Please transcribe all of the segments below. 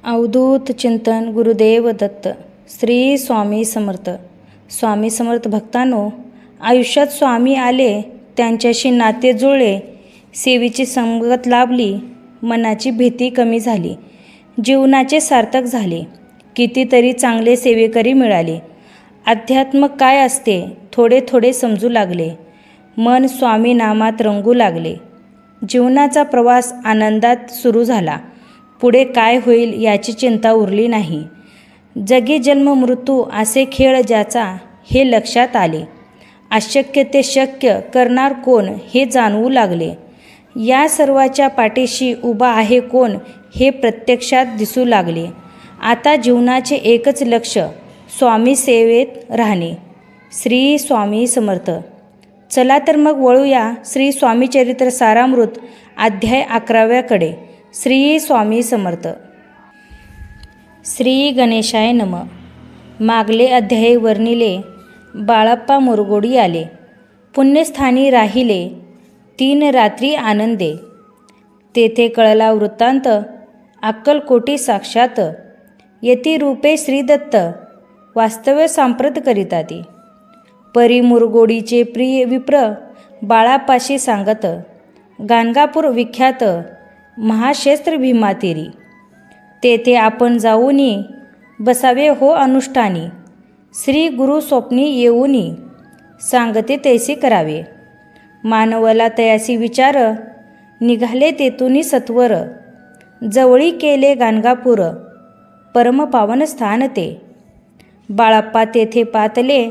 अवधूत चिंतन गुरुदेव दत्त. श्री स्वामी समर्थ. स्वामी समर्थ भक्तांनो, आयुष्यात स्वामी आले, त्यांच्याशी नाते जुळले, सेवेची संगत लाभली, मनाची भीती कमी झाली, जीवनाचे सार्थक झाले, कितीतरी चांगले सेवेकरी मिळाले. अध्यात्म काय असते थोडे थोडे समजू लागले, मन स्वामी नामात रंगू लागले. जीवनाचा प्रवास आनंदात सुरू झाला. पुढे काय होईल याची चिंता उरली नाही. जगी जन्म मृत्यू असे खेळ ज्याचा हे लक्षात आले. अशक्य ते शक्य करणार कोण हे जाणवू लागले. या सर्वाच्या पाठीशी उभा आहे कोण हे प्रत्यक्षात दिसू लागले. आता जीवनाचे एकच लक्ष स्वामी सेवेत राहणे. श्री स्वामी समर्थ. चला तर मग वळूया श्री स्वामी चरित्र सारामृत अध्याय 11व्याकडे. श्री स्वामी समर्थ. श्री गणेशाय नम. मागले अध्याय वर्णिले. बाळप्पा मुरगोडी आले, पुण्यस्थानी राहिले 3 रात्री आनंदे. तेथे कळला वृत्तांत, अक्कलकोटी साक्षात. यती रूपे श्रीदत्त, वास्तव्य सांप्रत करिता ती. परी मुरगोडीचे प्रिय विप्र बाळापाशी सांगत, गाणगापूर विख्यात महाक्षेत्र भीमातीरी. तेथे आपण जाऊनी बसावे हो अनुष्ठानी. श्री गुरु स्वप्नी येऊनी, सांगते तैसे करावे. मानवला तयासी विचार, निघाले तेथुनी सत्वर. जवळी केले गाणगापूर, परमपावन स्थान ते. बाळप्पा तेथे पातले,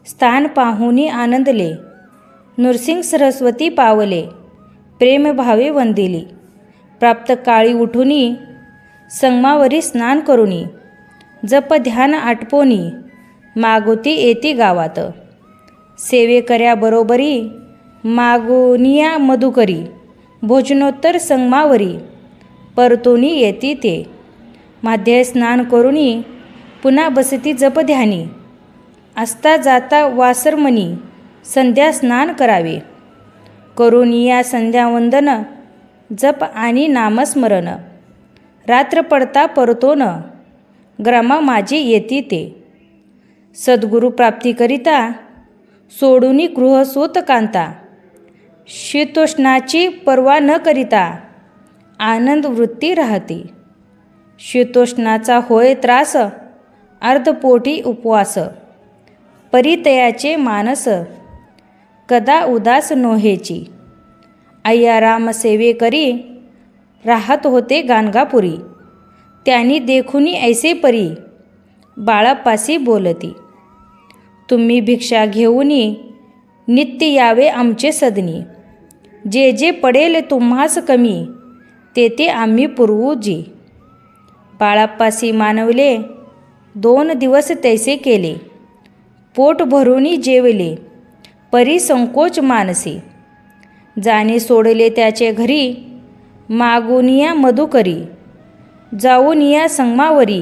स्थान पाहुनी आनंदले. नृसिंह सरस्वती पावले, प्रेमभावे वंदिली. प्राप्त काळी उठुनी, संगमावरी स्नान करुनी. जप ध्यान आटपोनी, मागोती येती गावात. सेवेकऱ्याबरोबरी, मागुनिया मधुकरी. भोजनोत्तर संगमावरी, परतोनी येती ते. माध्य स्नान करुनी, पुन्हा बसती जप ध्यानी. असता जाता वासरमणी, संध्या स्नान करावे. करुनिया संध्यावंदन, जप आणि नामस्मरण. रात्र पडता परतोन, ग्रामा माझी येती ते. सद्गुरु प्राप्तीकरिता, सोडूनी गृहसूत कांता. शीतोष्णाची पर्वा न करिता, आनंद वृत्ती राहती. शीतोष्णाचा होय त्रास, अर्धपोटी उपवास. परितयाचे मानस, कदा उदास नोहेची. अय्याराम सेवे करी, राहत होते गाणगापुरी. त्यांनी देखुनी ऐसे परी, बाळापासी बोलती. तुम्ही भिक्षा घेऊनी, नित्य यावे आमचे सदनी. जे जे पडेल तुम्हास कमी, ते ते आम्ही पुरवू जी. बाळापासी मानवले, 2 दिवस तैसे केले. पोट भरूनी जेवले, परी संकोच मानसी. जाणे सोडले त्याचे घरी, मागुनिया मधुकरी. जाऊन या संगमावरी,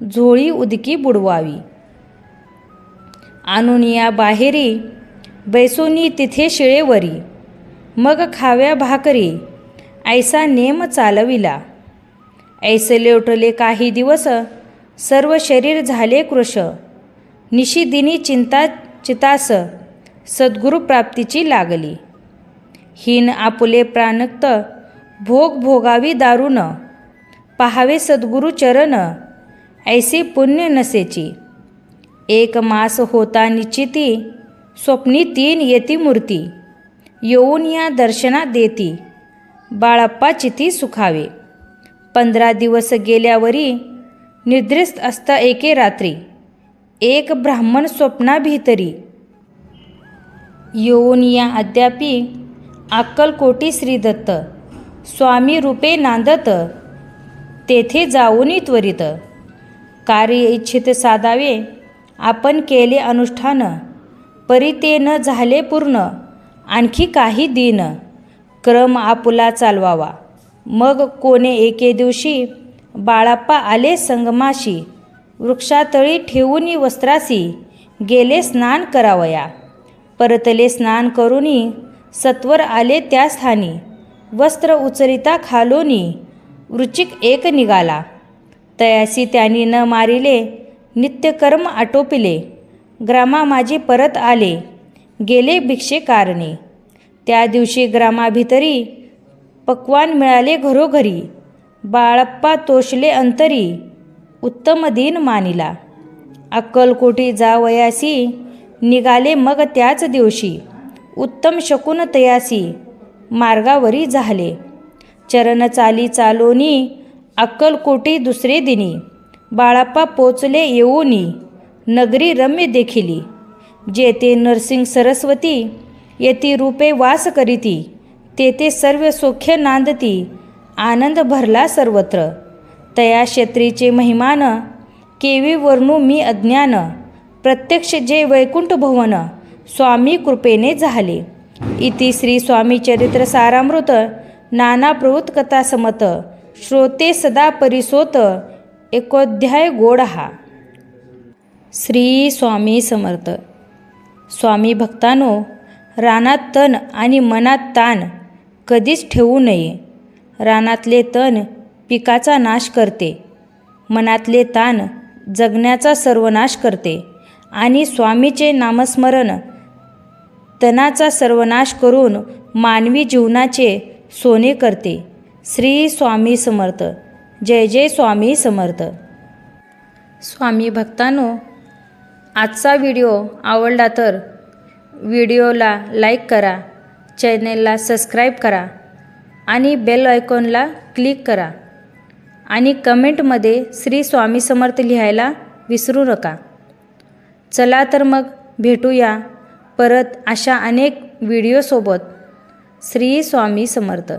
झोळी उदकी बुडवावी. आणून या बाहेरी, बैसोनी तिथे शिळेवरी. मग खाव्या भाकरी, ऐसा नेम चालविला. ऐसे लोटले काही दिवस, सर्व शरीर झाले कृश. निशिदिनी चिंता चितास, सद्गुरु प्राप्तीची लागली. हीन आपुले प्राणक्त, भोग भोगावी दारुण. पाहावे सद्गुरु चरण, ऐसे पुण्य नसेची. 1 मास होता निश्चिती, स्वप्नी 3 येती मूर्ती. येऊन या दर्शना देती, बाळप्पा चिती सुखावे. 15 दिवस गेल्यावरी, निद्रिस्त असता एके रात्री. एक ब्राह्मण स्वप्ना भीतरी. येऊन या अद्यापी, अक्कलकोटी श्रीदत्त. स्वामी रूपे नांदत, तेथे जाऊनी त्वरित. कार्य इच्छित साधावे, आपण केले अनुष्ठान. परी ते न झाले पूर्ण, आणखी काही दिन. क्रम आपुला चालवावा. मग कोणे एके दिवशी, बाळप्पा आले संगमाशी. वृक्षातळी ठेवूनी वस्त्रासी, गेले स्नान करावया. परतले स्नान करुनी, सत्वर आले त्या स्थानी. वस्त्र उचरिता खालोनी, वृचिक एक निघाला. तयासी त्यांनी न मारिले, नित्यकर्म आटोपिले. ग्रामा माझी परत आले, गेले भिक्षे कारणे. त्या दिवशी ग्रामाभितरी, पक्वान मिळाले घरोघरी. बाळप्पा तोषले अंतरी, उत्तम दिन मानिला. अक्कलकोटी जावयासी, निघाले मग त्याच दिवशी. उत्तम शकुन तयासी, मार्गावरी झाले. चरण चाली चालोनी, अक्कलकोटी दुसरे दिनी. बाळप्पा पोचले येऊनी, नगरी रम्य देखिली. जेथे नरसिंग सरस्वती, येती रूपे वास करीती. तेथे सर्व सौख्य नांदती, आनंद भरला सर्वत्र. तया क्षेत्रीचे महिमान, केवी वर्णू मी अज्ञान. प्रत्यक्ष जे वैकुंठ भवन, स्वामी कृपेने झाले. इति श्री स्वामी चरित्र सारामृत, नाना प्रवृत्त कथा समत. श्रोते सदा परिसोत, एकोध्याय गोड हा. श्री स्वामी समर्थ. स्वामी भक्तांनो, रानात तण आणि मनात ताण कधीच ठेवू नये. रानातले तण पिकाचा नाश करते, मनातले ताण जगण्याचा सर्वनाश करते. आणि स्वामीचे नामस्मरण तणाचा सर्वनाश करून मानवी जीवनाचे सोने करते. श्री स्वामी समर्थ. जय जय स्वामी समर्थ. स्वामी भक्तांनो, आजचा व्हिडिओ आवडला तर व्हिडिओला लाईक करा, चॅनेलला सबस्क्राईब करा आणि बेल आयकॉनला क्लिक करा आणि कमेंटमध्ये श्री स्वामी समर्थ लिहायला विसरू नका. चला तर मग भेटूया परत अशा अनेक व्हिडिओसोबत. श्री स्वामी समर्थ.